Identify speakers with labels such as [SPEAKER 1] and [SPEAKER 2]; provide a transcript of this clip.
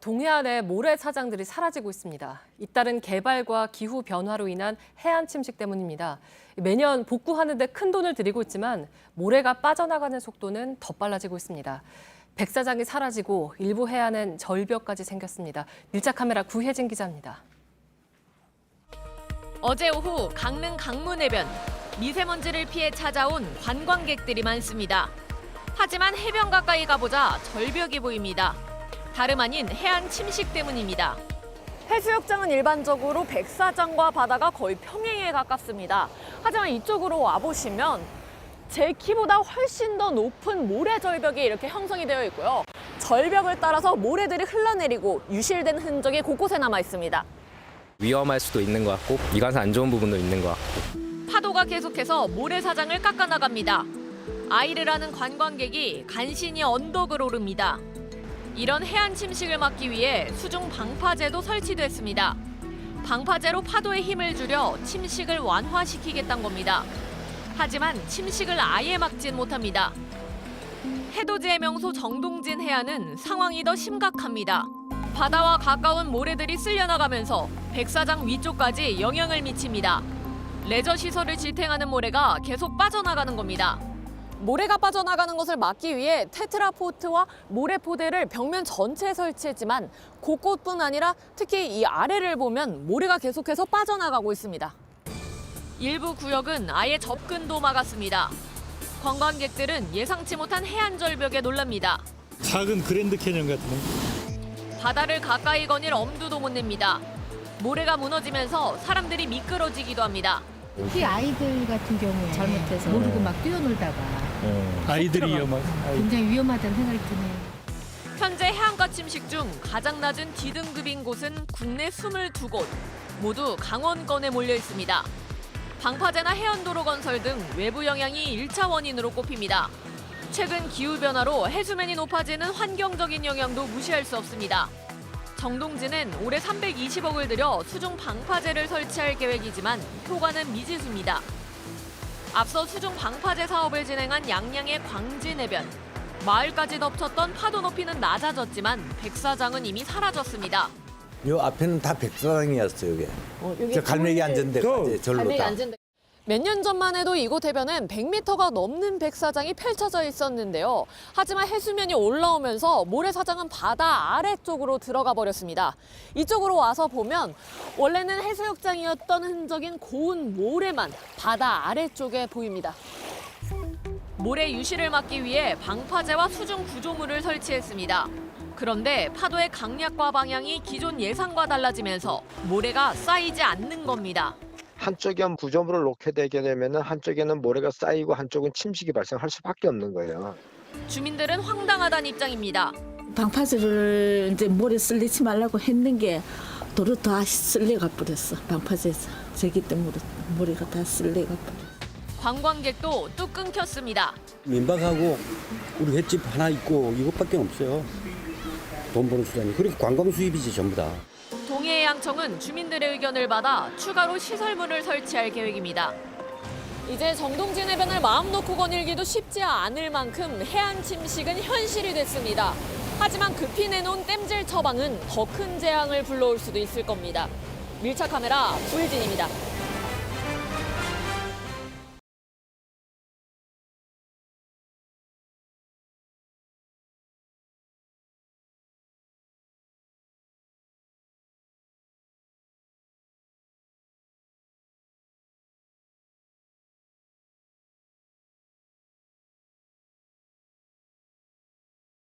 [SPEAKER 1] 동해안의 모래사장들이 사라지고 있습니다. 잇따른 개발과 기후 변화로 인한 해안 침식 때문입니다. 매년 복구하는 데 큰 돈을 들이고 있지만 모래가 빠져나가는 속도는 더 빨라지고 있습니다. 백사장이 사라지고 일부 해안엔 절벽까지 생겼습니다. 밀착 카메라 구혜진 기자입니다.
[SPEAKER 2] 어제 오후 강릉 강문해변, 미세먼지를 피해 찾아온 관광객들이 많습니다. 하지만 해변 가까이 가보자 절벽이 보입니다. 다름 아닌 해안 침식 때문입니다.
[SPEAKER 3] 해수욕장은 일반적으로 백사장과 바다가 거의 평행에 가깝습니다. 하지만 이쪽으로 와보시면 제 키보다 훨씬 더 높은 모래 절벽이 이렇게 형성이 되어 있고요. 절벽을 따라서 모래들이 흘러내리고 유실된 흔적이 곳곳에 남아 있습니다.
[SPEAKER 4] 위험할 수도 있는 것 같고 미관상 안 좋은 부분도 있는 것 같고.
[SPEAKER 2] 파도가 계속해서 모래사장을 깎아나갑니다. 아이르라는 관광객이 간신히 언덕을 오릅니다. 이런 해안 침식을 막기 위해 수중 방파제도 설치됐습니다. 방파제로 파도의 힘을 줄여 침식을 완화시키겠다는 겁니다. 하지만 침식을 아예 막진 못합니다. 해돋이의 명소 정동진 해안은 상황이 더 심각합니다. 바다와 가까운 모래들이 쓸려나가면서 백사장 위쪽까지 영향을 미칩니다. 레저 시설을 지탱하는 모래가 계속 빠져나가는 겁니다.
[SPEAKER 3] 모래가 빠져나가는 것을 막기 위해 테트라포트와 모래포대를 벽면 전체에 설치했지만 곳곳뿐 아니라 특히 이 아래를 보면 모래가 계속해서 빠져나가고 있습니다.
[SPEAKER 2] 일부 구역은 아예 접근도 막았습니다. 관광객들은 예상치 못한 해안 절벽에 놀랍니다.
[SPEAKER 5] 작은 그랜드 캐년 같은.
[SPEAKER 2] 바다를 가까이 거닐 엄두도 못 냅니다. 모래가 무너지면서 사람들이 미끄러지기도 합니다.
[SPEAKER 6] 특히 아이들 같은 경우에 잘못해서 모르고 막 뛰어놀다가
[SPEAKER 5] 아이들이 위험한.
[SPEAKER 6] 굉장히 위험하다는 생각이 드네요.
[SPEAKER 2] 현재 해안가 침식 중 가장 낮은 D등급인 곳은 국내 22곳, 모두 강원권에 몰려 있습니다. 방파제나 해안도로 건설 등 외부 영향이 1차 원인으로 꼽힙니다. 최근 기후변화로 해수면이 높아지는 환경적인 영향도 무시할 수 없습니다. 정동진은 올해 320억을 들여 수중 방파제를 설치할 계획이지만 효과는 미지수입니다. 앞서 수중 방파제 사업을 진행한 양양의 광진해변. 마을까지 덮쳤던 파도 높이는 낮아졌지만 백사장은 이미 사라졌습니다.
[SPEAKER 7] 요 앞에는 다 백사장이었어요, 이게. 저 갈매기 앉은 데까지 절로 다.
[SPEAKER 3] 몇 년 전만 해도 이곳 해변은 100m가 넘는 백사장이 펼쳐져 있었는데요. 하지만 해수면이 올라오면서 모래사장은 바다 아래쪽으로 들어가 버렸습니다. 이쪽으로 와서 보면 원래는 해수욕장이었던 흔적인 고운 모래만 바다 아래쪽에 보입니다.
[SPEAKER 2] 모래 유실을 막기 위해 방파제와 수중 구조물을 설치했습니다. 그런데 파도의 강약과 방향이 기존 예상과 달라지면서 모래가 쌓이지 않는 겁니다.
[SPEAKER 8] 한쪽에 구조물을 놓게 되게 되면 한쪽에는 모래가 쌓이고 한쪽은 침식이 발생할 수밖에 없는 거예요.
[SPEAKER 2] 주민들은 황당하다는 입장입니다.
[SPEAKER 9] 방파제를 이제 모래 쓸리지 말라고 했는 게 도로 다 쓸려가 버렸어. 방파제에서 저기 때문에 모래가 다 쓸려가 버렸어.
[SPEAKER 2] 관광객도 뚝 끊겼습니다.
[SPEAKER 10] 민박하고 우리 횟집 하나 있고 이것밖에 없어요. 돈 버는 수단이. 그리고 관광 수입이지 전부 다.
[SPEAKER 2] 동해해양청은 주민들의 의견을 받아 추가로 시설물을 설치할 계획입니다.
[SPEAKER 3] 이제 정동진 해변을 마음 놓고 거닐기도 쉽지 않을 만큼 해안 침식은 현실이 됐습니다. 하지만 급히 내놓은 땜질 처방은 더 큰 재앙을 불러올 수도 있을 겁니다. 밀착 카메라 구혜진입니다.